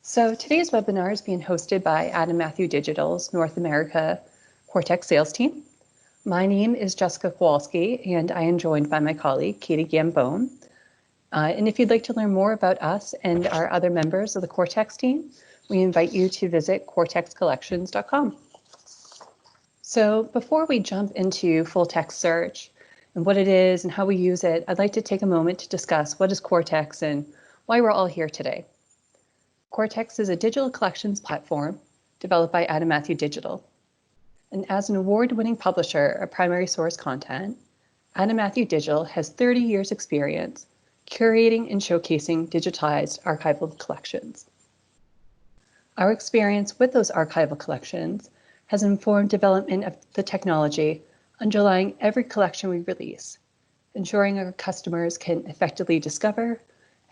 So today's webinar is being hosted by Adam Matthew Digital's North America Cortex sales team. My name is Jessica Kowalski, and I am joined by my colleague, Katie Gambone. And if you'd like to learn more about us and our other members of the Cortex team, we invite you to visit cortexcollections.com. So before we jump into full text search and what it is and how we use it, I'd like to take a moment to discuss what is Cortex and why we're all here today. Cortex is a digital collections platform developed by Adam Matthew Digital. And as an award-winning publisher of primary source content, Adam Matthew Digital has 30 years experience curating and showcasing digitized archival collections. Our experience with those archival collections has informed development of the technology underlying every collection we release, ensuring our customers can effectively discover,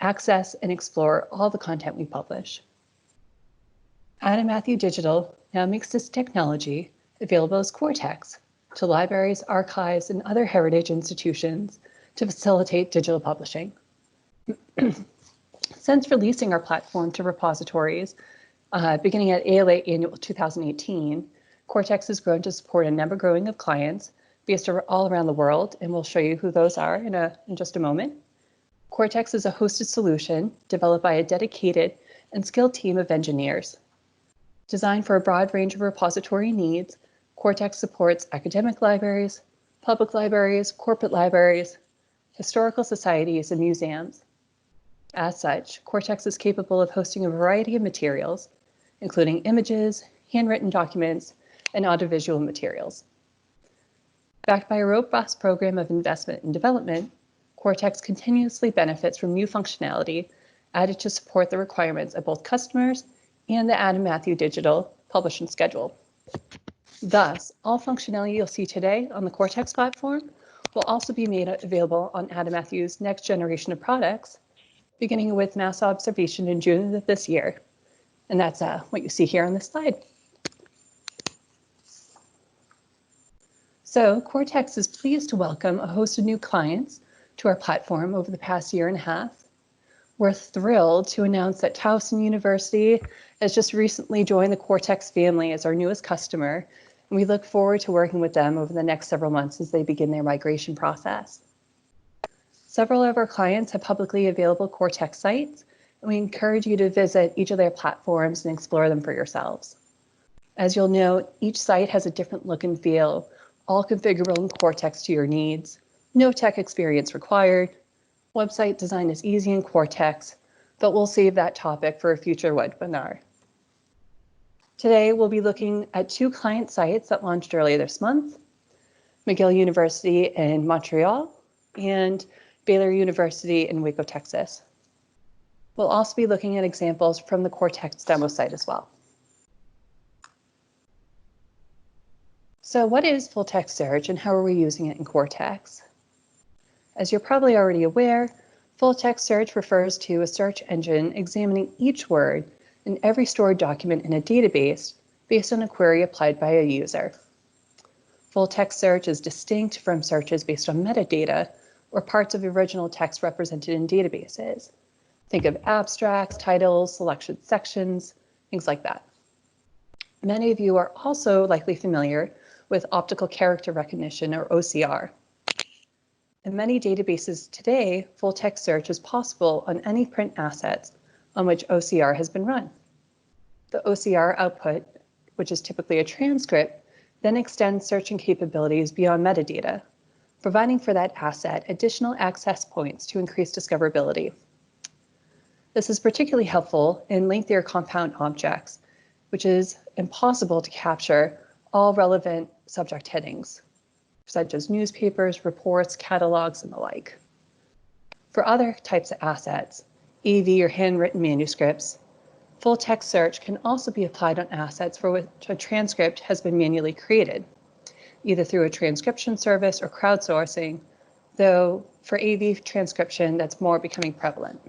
access, and explore all the content we publish. Adam Matthew Digital now makes this technology available as Quartex to libraries, archives, and other heritage institutions to facilitate digital publishing. Since releasing our platform to repositories beginning at ALA Annual 2018, Cortex has grown to support a number growing of clients based all around the world, and we'll show you who those are in just a moment. Cortex is a hosted solution developed by a dedicated and skilled team of engineers. Designed for a broad range of repository needs, Cortex supports academic libraries, public libraries, corporate libraries, historical societies, and museums. As such, Cortex is capable of hosting a variety of materials, including images, handwritten documents, and audiovisual materials. Backed by a robust program of investment and development, Cortex continuously benefits from new functionality added to support the requirements of both customers and the Adam Matthew Digital publishing schedule. Thus, all functionality you'll see today on the Cortex platform will also be made available on Adam Matthew's next generation of products, beginning with mass observation in June of this year. And that's what you see here on this slide. So Cortex is pleased to welcome a host of new clients to our platform over the past year and a half. We're thrilled to announce that Towson University has just recently joined the Cortex family as our newest customer, and we look forward to working with them over the next several months as they begin their migration process. Several of our clients have publicly available Cortex sites, and we encourage you to visit each of their platforms and explore them for yourselves. As you'll note, each site has a different look and feel, all configurable in Cortex to your needs. No tech experience required. Website design is easy in Cortex, but we'll save that topic for a future webinar. Today, we'll be looking at two client sites that launched earlier this month, McGill University in Montreal and Baylor University in Waco, Texas. We'll also be looking at examples from the Cortex demo site as well. So what is full text search and how are we using it in Cortex? As you're probably already aware, full text search refers to a search engine examining each word in every stored document in a database based on a query applied by a user. Full text search is distinct from searches based on metadata or parts of the original text represented in databases. Think of abstracts, titles, selection sections, things like that. Many of you are also likely familiar with optical character recognition, or OCR. In many databases today, full text search is possible on any print assets on which OCR has been run. The OCR output, which is typically a transcript, then extends searching capabilities beyond metadata, providing for that asset additional access points to increase discoverability. This is particularly helpful in lengthier compound objects, which is impossible to capture all relevant subject headings, such as newspapers, reports, catalogs, and the like. For other types of assets, AV or handwritten manuscripts, full text search can also be applied on assets for which a transcript has been manually created, either through a transcription service or crowdsourcing, though for AV transcription, that's more becoming prevalent.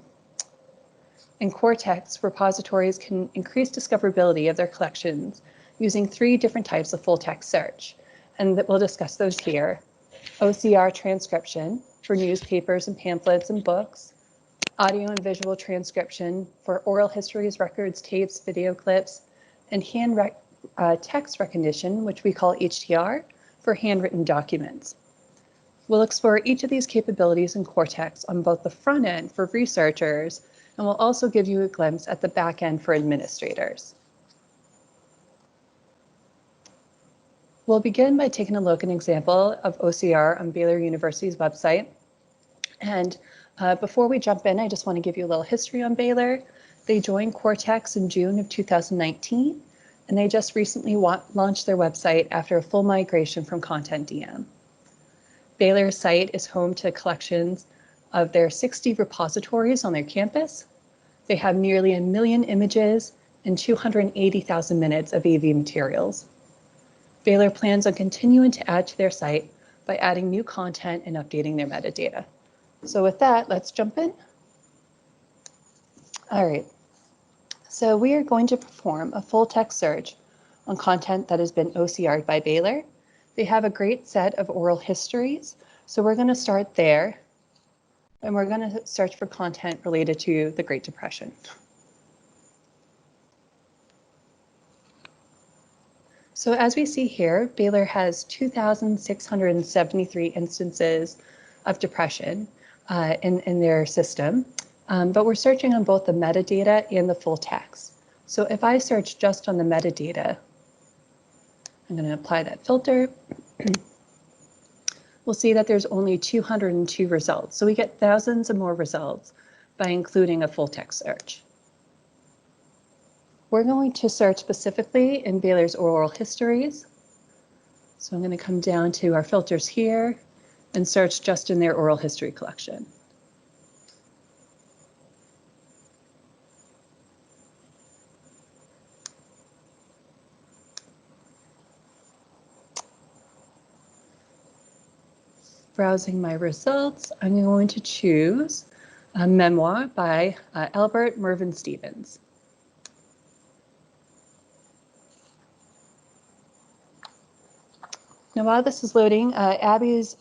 In Cortex, repositories can increase discoverability of their collections using 3 different types of full text search, and we'll discuss those here. OCR transcription for newspapers and pamphlets and books, audio and visual transcription for oral histories, records, tapes, video clips, and text recognition, which we call HDR, for handwritten documents. We'll explore each of these capabilities in Cortex on both the front end for researchers, and we'll also give you a glimpse at the back end for administrators. We'll begin by taking a look at an example of OCR on Baylor University's website. And before we jump in, I just want to give you a little history on Baylor. They joined Cortex in June of 2019, and they just recently launched their website after a full migration from Content DM. Baylor's site is home to collections of their 60 repositories on their campus. They have nearly 1 million images and 280,000 minutes of AV materials. Baylor plans on continuing to add to their site by adding new content and updating their metadata. So with that, let's jump in. All right, so we are going to perform a full text search on content that has been OCR'd by Baylor. They have a great set of oral histories, so we're going to start there, and we're going to search for content related to the Great Depression. So as we see here, Baylor has 2,673 instances of depression in their system, but we're searching on both the metadata and the full text. So if I search just on the metadata, I'm going to apply that filter. We'll see that there's only 202 results. So we get thousands of more results by including a full text search. We're going to search specifically in Baylor's oral histories. So I'm going to come down to our filters here and search just in their oral history collection. Browsing my results, I'm going to choose a memoir by Albert Mervyn Stevens. Now, while this is loading, Cortex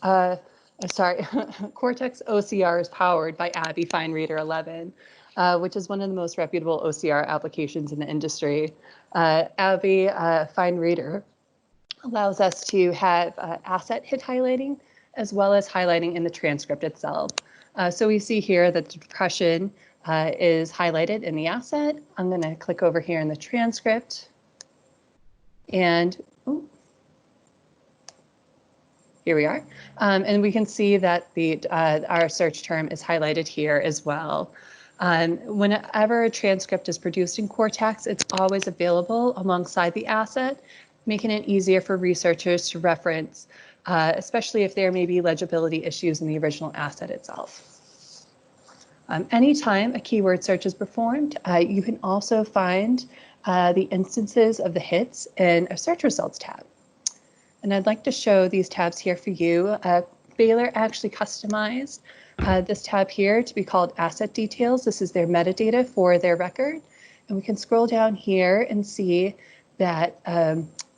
OCR is powered by Abby FineReader 11, which is one of the most reputable OCR applications in the industry. Abby FineReader allows us to have asset hit highlighting as well as highlighting in the transcript itself. So we see here that the depression is highlighted in the asset. I'm going to click over here in the transcript, and here we are. And we can see that our search term is highlighted here as well. Whenever a transcript is produced in Cortex, it's always available alongside the asset, making it easier for researchers to reference, especially if there may be legibility issues in the original asset itself. Anytime a keyword search is performed, you can also find the instances of the hits in a search results tab. And I'd like to show these tabs here for you. Baylor actually customized this tab here to be called Asset Details. This is their metadata for their record. And we can scroll down here and see that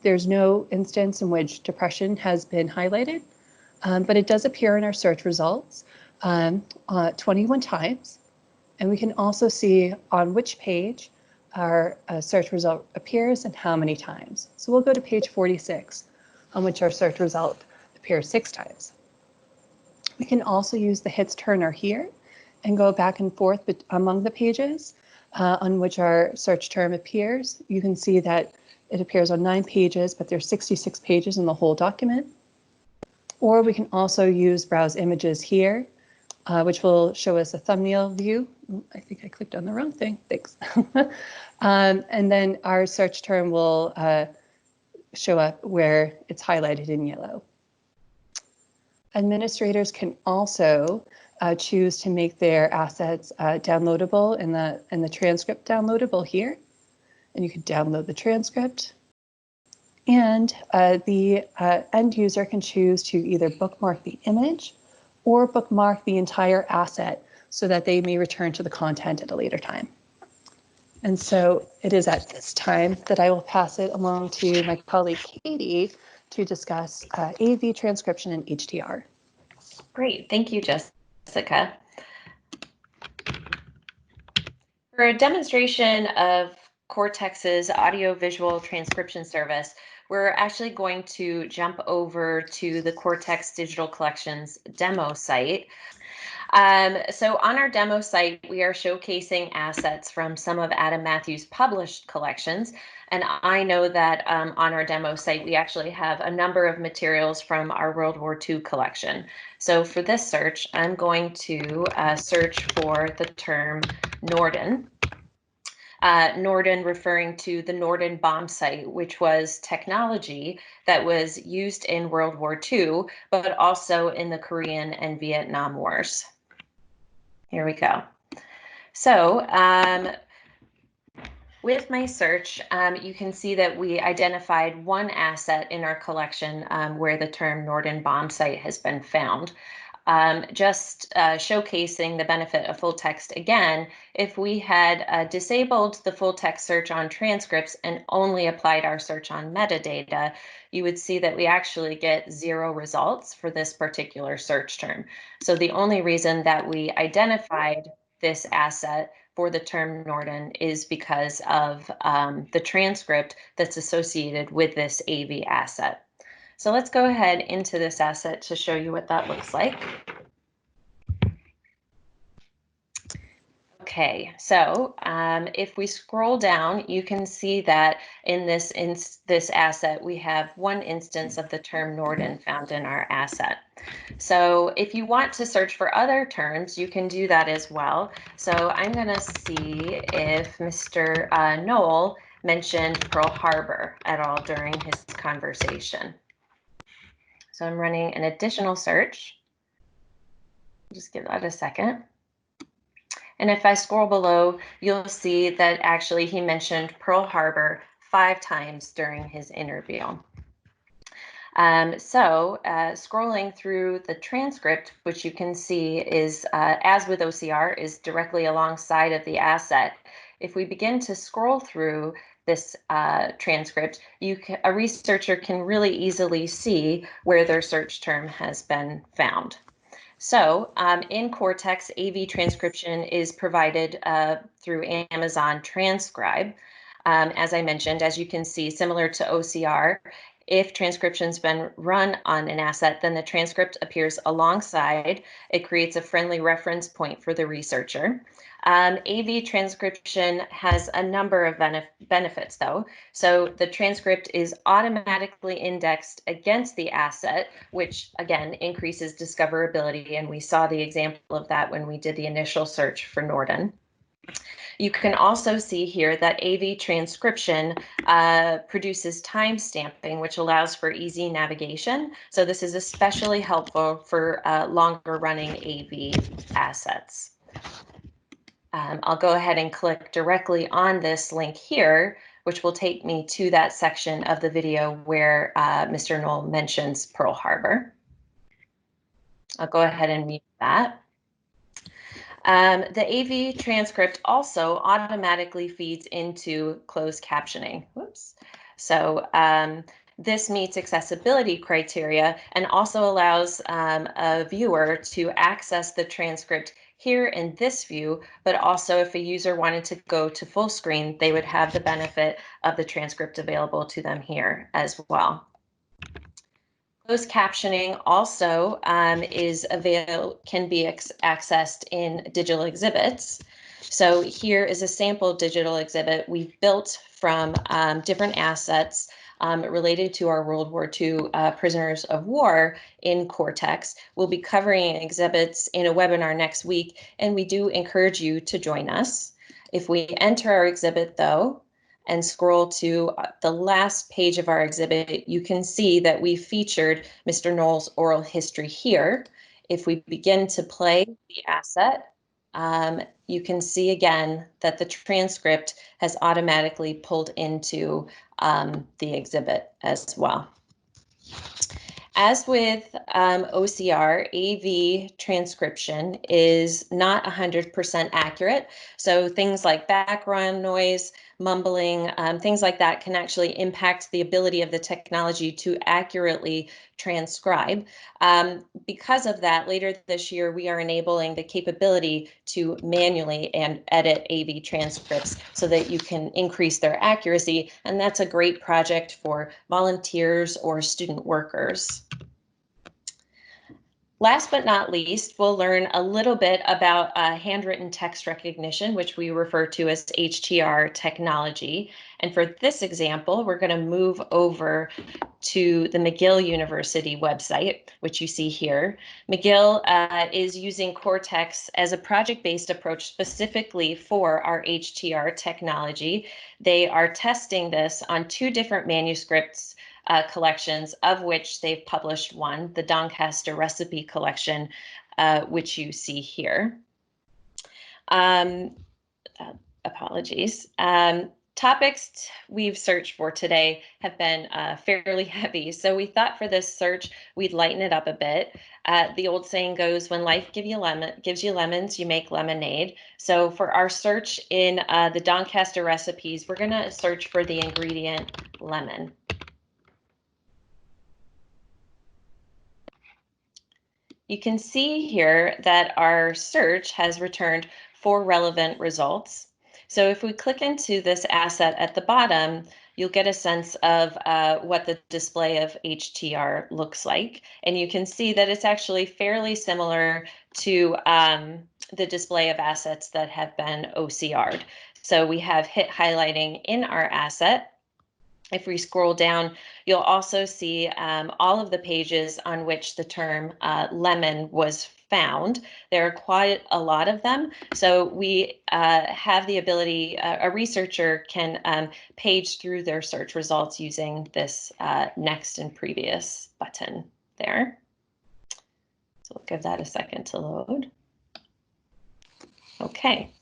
there's no instance in which depression has been highlighted, but it does appear in our search results 21 times. And we can also see on which page our search result appears and how many times. So we'll go to page 46. On which our search result appears 6 times. We can also use the hits turner here and go back and forth among the pages on which our search term appears. You can see that it appears on 9 pages, but there's 66 pages in the whole document. Or we can also use browse images here, which will show us a thumbnail view. I think I clicked on the wrong thing, thanks. And then our search term will show up where it's highlighted in yellow. Administrators can also choose to make their assets downloadable in the transcript downloadable here. And you can download the transcript. And the end user can choose to either bookmark the image or bookmark the entire asset so that they may return to the content at a later time. And so it is at this time that I will pass it along to my colleague Katie to discuss AV transcription and HDR. Great, thank you, Jessica. For a demonstration of Cortex's audio-visual transcription service, we're actually going to jump over to the Cortex Digital Collections demo site. So on our demo site, we are showcasing assets from some of Adam Matthews' published collections. And I know that on our demo site, we actually have a number of materials from our World War II collection. So for this search, I'm going to search for the term Norden. Norden referring to the Norden bomb sight, which was technology that was used in World War II, but also in the Korean and Vietnam Wars. Here we go. So with my search, you can see that we identified one asset in our collection where the term Norden bomb sight has been found. Just showcasing the benefit of full text again, if we had disabled the full text search on transcripts and only applied our search on metadata, you would see that we actually get 0 results for this particular search term. So the only reason that we identified this asset for the term Norden is because of the transcript that's associated with this AV asset. So let's go ahead into this asset to show you what that looks like. Okay, so if we scroll down, you can see that in this asset, we have one instance of the term Norden found in our asset. So if you want to search for other terms, you can do that as well. So I'm going to see if Mr. Knoll mentioned Pearl Harbor at all during his conversation. So I'm running an additional search. Just give that a second. And if I scroll below, you'll see that actually he mentioned Pearl Harbor 5 times during his interview. Scrolling through the transcript, which you can see is, as with OCR, is directly alongside of the asset. If we begin to scroll through this transcript, a researcher can really easily see where their search term has been found. So in Cortex, AV transcription is provided through Amazon Transcribe. As I mentioned, as you can see, similar to OCR, if transcription's been run on an asset, then the transcript appears alongside. It creates a friendly reference point for the researcher. AV transcription has a number of benefits, though. So the transcript is automatically indexed against the asset, which again increases discoverability. And we saw the example of that when we did the initial search for Norden. You can also see here that AV transcription produces time stamping, which allows for easy navigation. So this is especially helpful for longer running AV assets. I'll go ahead and click directly on this link here, which will take me to that section of the video where Mr. Knoll mentions Pearl Harbor. I'll go ahead and mute that. The AV transcript also automatically feeds into closed captioning. Whoops. So this meets accessibility criteria and also allows a viewer to access the transcript here in this view, but also if a user wanted to go to full screen, they would have the benefit of the transcript available to them here as well. Closed captioning also can be accessed in digital exhibits. So here is a sample digital exhibit we've built from different assets related to our World War II prisoners of war in Cortex. We'll be covering exhibits in a webinar next week, and we do encourage you to join us. If we enter our exhibit, though, and scroll to the last page of our exhibit, you can see that we featured Mr. Knoll's oral history here. If we begin to play the asset, you can see again that the transcript has automatically pulled into the exhibit as well. As with OCR, AV transcription is not 100% accurate. So things like background noise mumbling, things like that can actually impact the ability of the technology to accurately transcribe. Because of that, later this year, we are enabling the capability to manually and edit AV transcripts so that you can increase their accuracy. And that's a great project for volunteers or student workers. Last but not least, we'll learn a little bit about handwritten text recognition, which we refer to as HTR technology. And for this example, we're going to move over to the McGill University website, which you see here. McGill is using Cortex as a project-based approach specifically for our HTR technology. They are testing this on 2 different manuscripts collections, of which they've published one, the Doncaster Recipe Collection, which you see here. Apologies. Topics we've searched for today have been fairly heavy, so we thought for this search we'd lighten it up a bit. The old saying goes, when life gives you lemons, you make lemonade. So for our search in the Doncaster recipes, we're going to search for the ingredient lemon. You can see here that our search has returned 4 relevant results. So if we click into this asset at the bottom, you'll get a sense of what the display of HTR looks like. And you can see that it's actually fairly similar to the display of assets that have been OCR'd. So we have hit highlighting in our asset. If we scroll down, you'll also see all of the pages on which the term lemon was found. There are quite a lot of them. So we have the ability, a researcher can page through their search results using this next and previous button there. So we'll give that a second to load. Okay.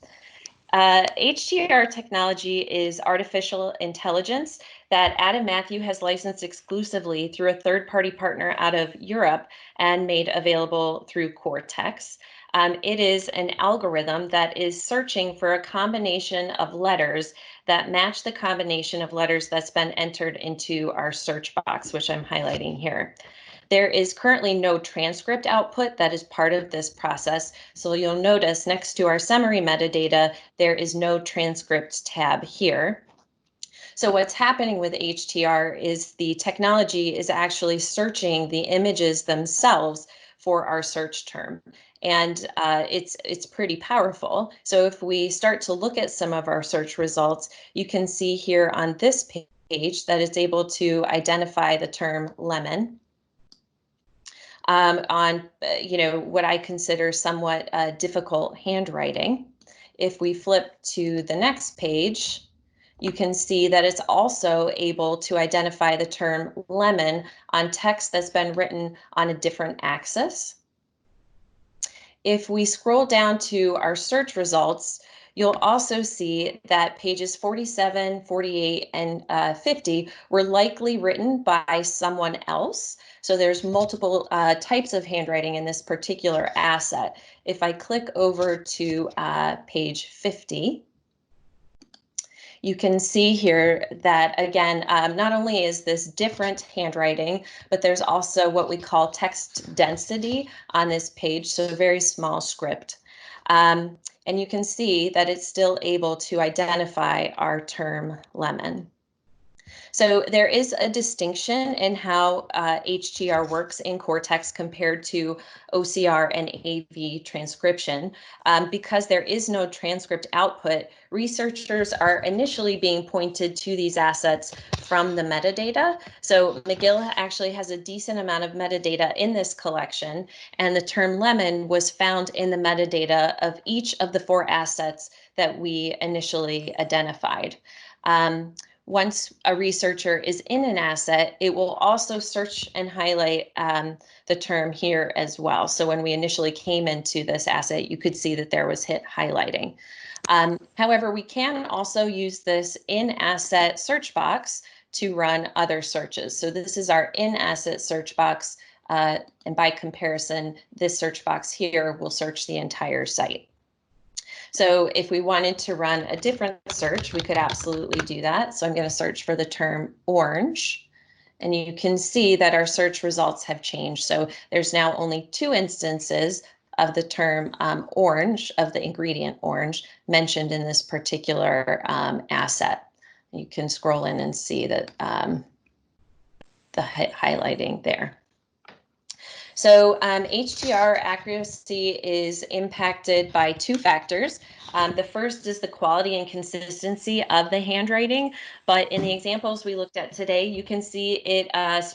HTR technology is artificial intelligence that Adam Matthew has licensed exclusively through a third-party partner out of Europe and made available through Cortex. It is an algorithm that is searching for a combination of letters that match the combination of letters that's been entered into our search box, which I'm highlighting here. There is currently no transcript output that is part of this process. So you'll notice next to our summary metadata, there is no transcripts tab here. So what's happening with HTR is the technology is actually searching the images themselves for our search term. And it's pretty powerful. So if we start to look at some of our search results, you can see here on this page that it's able to identify the term lemon. On what I consider somewhat difficult handwriting. If we flip to the next page, you can see that it's also able to identify the term lemon on text that's been written on a different axis. If we scroll down to our search results, you'll also see that pages 47, 48, and 50 were likely written by someone else. So there's multiple types of handwriting in this particular asset. If I click over to page 50, you can see here that, again, not only is this different handwriting, but there's also what we call text density on this page, so a very small script. And you can see that it's still able to identify our term lemon. So there is a distinction in how HTR works in Cortex compared to OCR and AV transcription. Because there is no transcript output, researchers are initially being pointed to these assets from the metadata. So McGill actually has a decent amount of metadata in this collection, and the term lemon was found in the metadata of each of the 4 assets that we initially identified. Once a researcher is in an asset, it will also search and highlight the term here as well. So when we initially came into this asset, you could see that there was hit highlighting. However, we can also use this in-asset search box to run other searches. So this is our in-asset search box, and by comparison, this search box here will search the entire site. So if we wanted to run a different search, we could absolutely do that. So I'm going to search for the term orange. And you can see that our search results have changed. So there's now only 2 instances of the term orange, of the ingredient orange, mentioned in this particular asset. You can scroll in and see that the highlighting there. So HTR accuracy is impacted by 2 factors. The first is the quality and consistency of the handwriting, but in the examples we looked at today, you can see it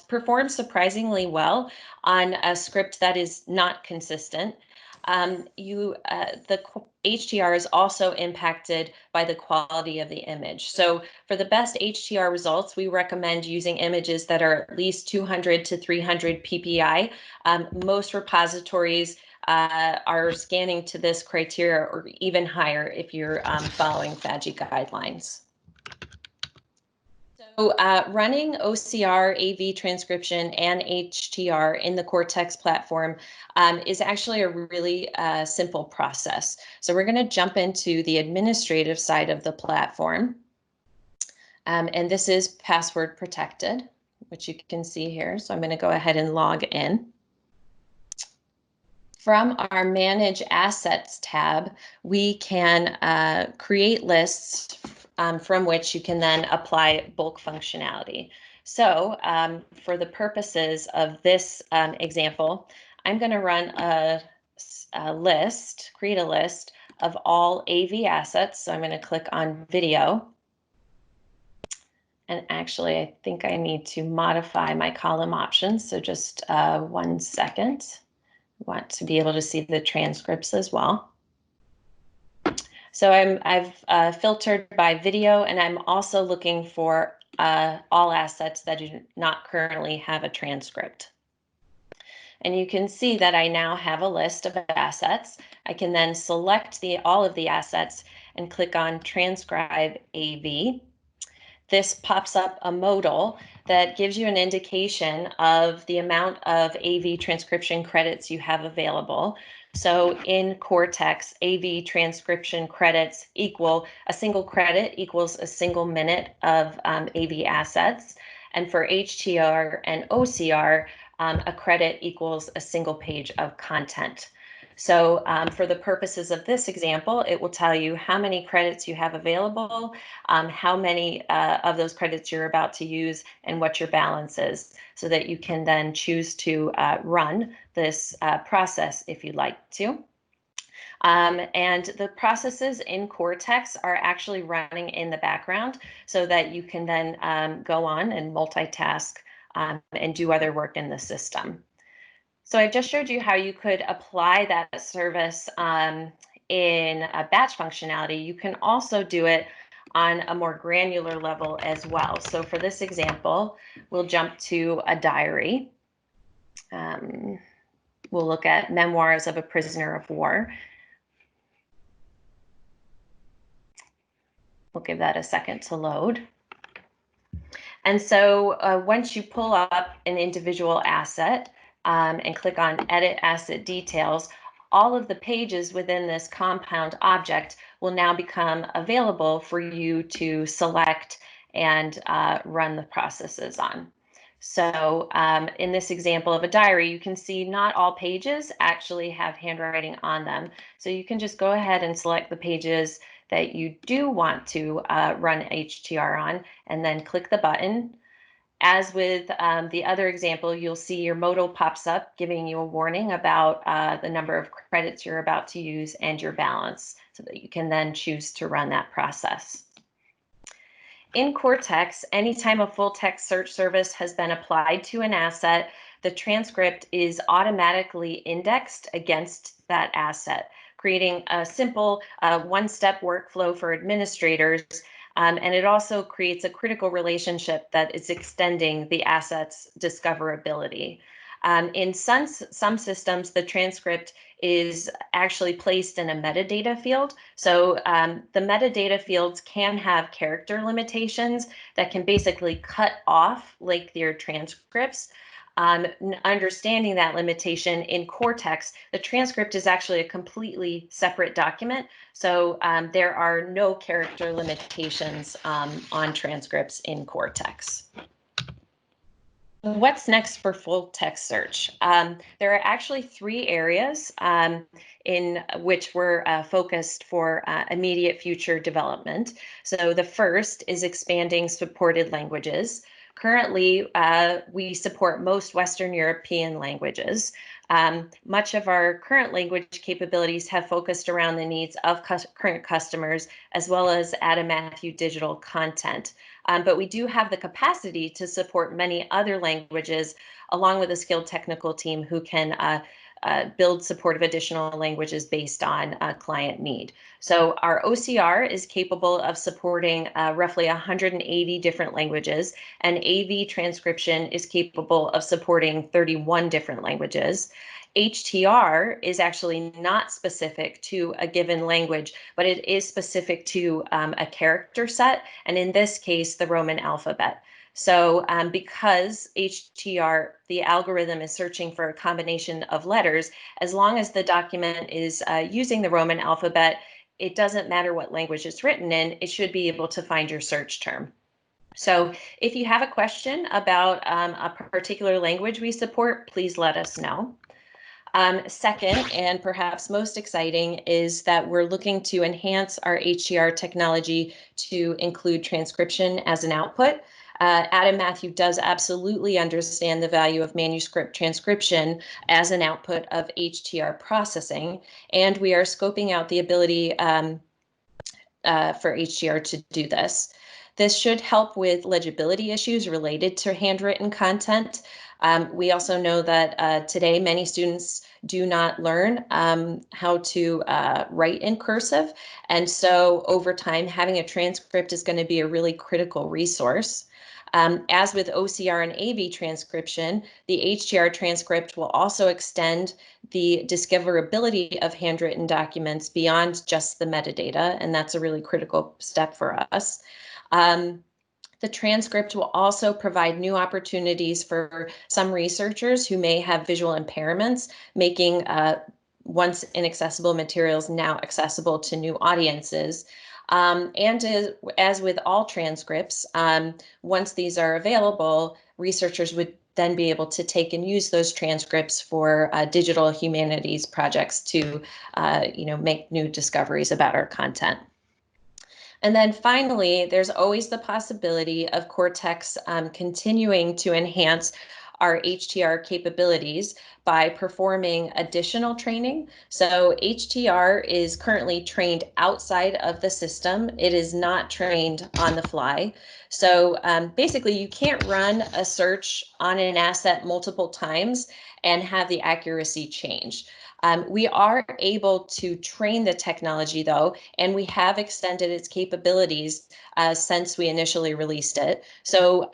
performs surprisingly well on a script that is not consistent. The HTR is also impacted by the quality of the image. So for the best HTR results, we recommend using images that are at least 200 to 300 PPI. Most repositories are scanning to this criteria or even higher if you're following FADGI guidelines. So running OCR, AV transcription, and HTR in the Cortex platform is actually a really simple process. So we're going to jump into the administrative side of the platform. And this is password protected, which you can see here. So I'm going to go ahead and log in. From our Manage Assets tab, we can create lists from which you can then apply bulk functionality. So for the purposes of this example, I'm going to run create a list of all AV assets. So I'm going to click on video. And actually, I think I need to modify my column options. So just 1 second. Want to be able to see the transcripts as well. So I've filtered by video, and I'm also looking for all assets that do not currently have a transcript. And you can see that I now have a list of assets. I can then select all of the assets and click on Transcribe AV. This pops up a modal that gives you an indication of the amount of AV transcription credits you have available. So in Cortex, AV transcription credits equal a single credit equals a single minute of AV assets. And for HTR and OCR, a credit equals a single page of content. So for the purposes of this example, it will tell you how many credits you have available, how many of those credits you're about to use, and what your balance is, so that you can then choose to run this process if you'd like to. And the processes in Cortex are actually running in the background so that you can then go on and multitask and do other work in the system. So I just showed you how you could apply that service in a batch functionality. You can also do it on a more granular level as well. So for this example, we'll jump to a diary. We'll look at Memoirs of a Prisoner of War. We'll give that a second to load. And so once you pull up an individual asset, and click on Edit Asset Details, all of the pages within this compound object will now become available for you to select and run the processes on. So in this example of a diary, you can see not all pages actually have handwriting on them. So you can just go ahead and select the pages that you do want to run HTR on, and then click the button. As with the other example, you'll see your modal pops up, giving you a warning about the number of credits you're about to use and your balance, so that you can then choose to run that process. In Cortex, anytime a full text search service has been applied to an asset, the transcript is automatically indexed against that asset, creating a simple one-step workflow for administrators. And it also creates a critical relationship that is extending the asset's discoverability. In some systems, the transcript is actually placed in a metadata field. So the metadata fields can have character limitations that can basically cut off like their transcripts. understanding that limitation in Cortex, the transcript is actually a completely separate document. So there are no character limitations on transcripts in Cortex. What's next for full text search? There are actually three areas in which we're focused for immediate future development. So the first is expanding supported languages. Currently, we support most Western European languages. Much of our current language capabilities have focused around the needs of current customers, as well as Adam Matthew digital content. But we do have the capacity to support many other languages, along with a skilled technical team who can build support of additional languages based on client need. So our OCR is capable of supporting roughly 180 different languages, and AV transcription is capable of supporting 31 different languages. HTR is actually not specific to a given language, but it is specific to a character set, and in this case, the Roman alphabet. So because HTR, the algorithm is searching for a combination of letters, as long as the document is using the Roman alphabet, it doesn't matter what language it's written in, it should be able to find your search term. So if you have a question about a particular language we support, please let us know. Second, and perhaps most exciting, is that we're looking to enhance our HDR technology to include transcription as an output. Adam Matthew does absolutely understand the value of manuscript transcription as an output of HTR processing, and we are scoping out the ability for HDR to do this. This should help with legibility issues related to handwritten content. We also know that today many students do not learn how to write in cursive. And so over time, having a transcript is going to be a really critical resource. As with OCR and AV transcription, the HTR transcript will also extend the discoverability of handwritten documents beyond just the metadata, and that's a really critical step for us. The transcript will also provide new opportunities for some researchers who may have visual impairments, making once inaccessible materials now accessible to new audiences. And as with all transcripts, once these are available, researchers would then be able to take and use those transcripts for digital humanities projects to make new discoveries about our content. And then finally, there's always the possibility of Cortex continuing to enhance our HTR capabilities by performing additional training. So HTR is currently trained outside of the system. It is not trained on the fly. So basically, you can't run a search on an asset multiple times and have the accuracy change. We are able to train the technology, though, and we have extended its capabilities since we initially released it. So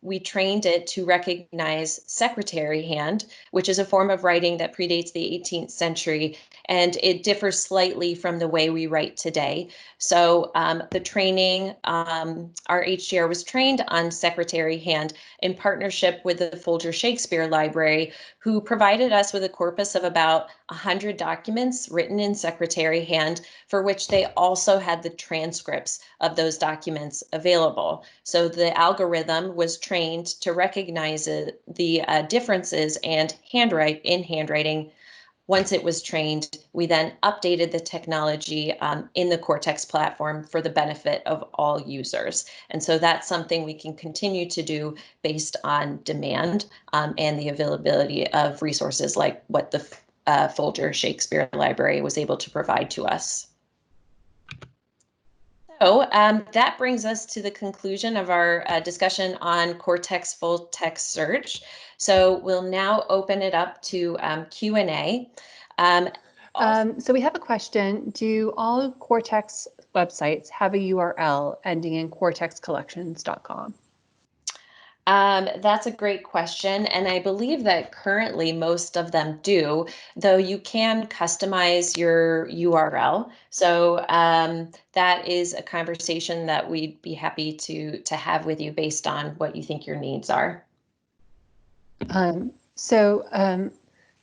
we trained it to recognize secretary hand, which is a form of writing that predates the 18th century, and it differs slightly from the way we write today. So the training, our HDR was trained on secretary hand in partnership with the Folger Shakespeare Library, who provided us with a corpus of about 100 documents written in secretary hand, for which they also had the transcripts of those documents available. So the algorithm was trained to recognize the differences and handwriting. Once it was trained, we then updated the technology in the Cortex platform for the benefit of all users. And so that's something we can continue to do based on demand and the availability of resources like what the Folger Shakespeare Library was able to provide to us. So that brings us to the conclusion of our discussion on Cortex full text search. So we'll now open it up to Q&A. So we have a question. Do all Cortex websites have a URL ending in cortexcollections.com? That's a great question, and I believe that currently most of them do, though you can customize your URL. So that is a conversation that we'd be happy to have with you based on what you think your needs are.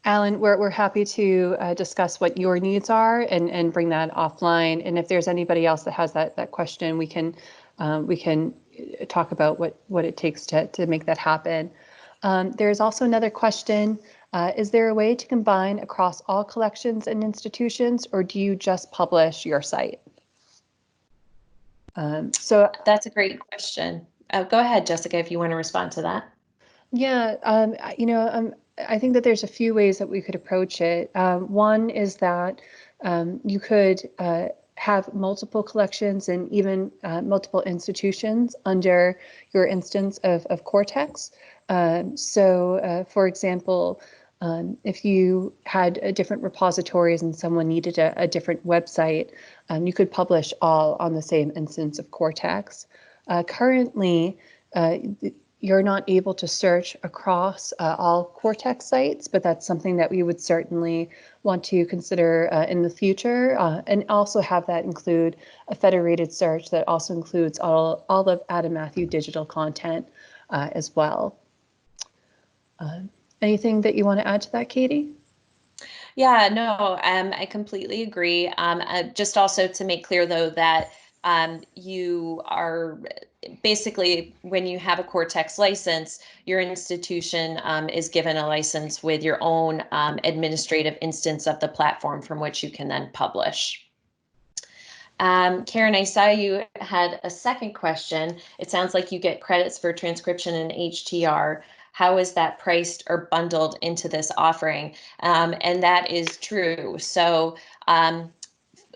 Alan, we're happy to discuss what your needs are and bring that offline. And if there's anybody else that has that question, we can talk about what it takes to make that happen. There's also another question. Is there a way to combine across all collections and institutions, or do you just publish your site? So that's a great question. Go ahead, Jessica, if you want to respond to that. Yeah, I think that there's a few ways that we could approach it. One is that you could have multiple collections and even multiple institutions under your instance of Cortex. For example, if you had different repositories and someone needed a different website, you could publish all on the same instance of Cortex. Currently, you're not able to search across all Cortex sites, but that's something that we would certainly want to consider in the future, and also have that include a federated search that also includes all of Adam Matthew digital content as well. Anything that you want to add to that, Katie? Yeah, no, I completely agree. Just also to make clear, though, that you are basically, when you have a Cortex license, your institution is given a license with your own administrative instance of the platform from which you can then publish. Karen, I saw you had a second question. It sounds like you get credits for transcription and HTR. How is that priced or bundled into this offering? And that is true. So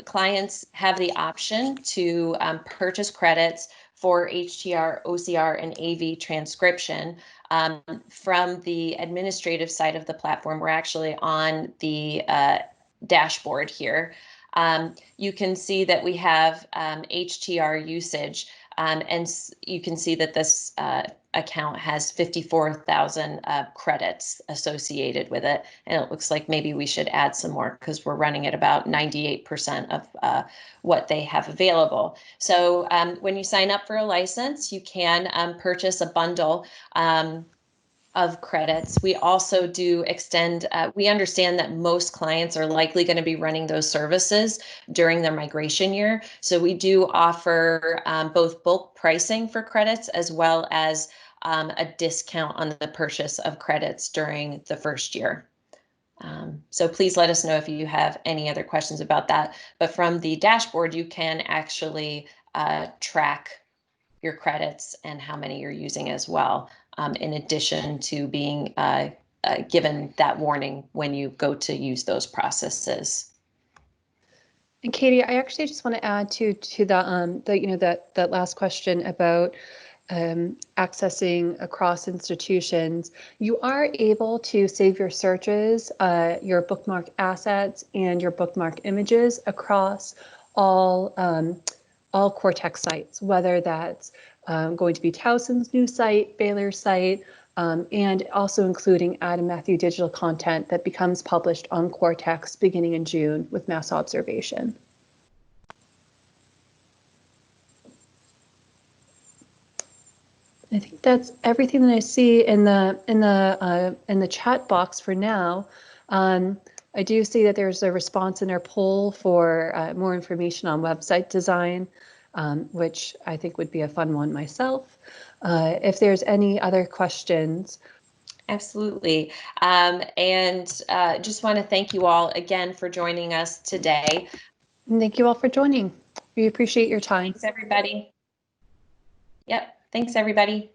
clients have the option to purchase credits for HTR, OCR, and AV transcription. From the administrative side of the platform, we're actually on the dashboard here. You can see that we have HTR usage, and you can see that this account has 54,000 credits associated with it. And it looks like maybe we should add some more because we're running at about 98% of what they have available. So when you sign up for a license, you can purchase a bundle of credits. We also do extend, we understand that most clients are likely going to be running those services during their migration year. So we do offer both bulk pricing for credits as well as a discount on the purchase of credits during the first year. So please let us know if you have any other questions about that. But from the dashboard, you can actually track your credits and how many you're using as well, in addition to being given that warning when you go to use those processes. And Katie, I actually just want to add to that last question about accessing across institutions. You are able to save your searches, your bookmark assets, and your bookmark images across all Cortex sites, whether that's going to be Towson's new site, Baylor's site, and also including Adam Matthew digital content that becomes published on Cortex beginning in June with mass observation. I think that's everything that I see in the chat box for now. I do see that there's a response in our poll for more information on website design, which I think would be a fun one myself. If there's any other questions. Absolutely. And just want to thank you all again for joining us today. And thank you all for joining. We appreciate your time. Thanks, everybody. Yep. Thanks, everybody.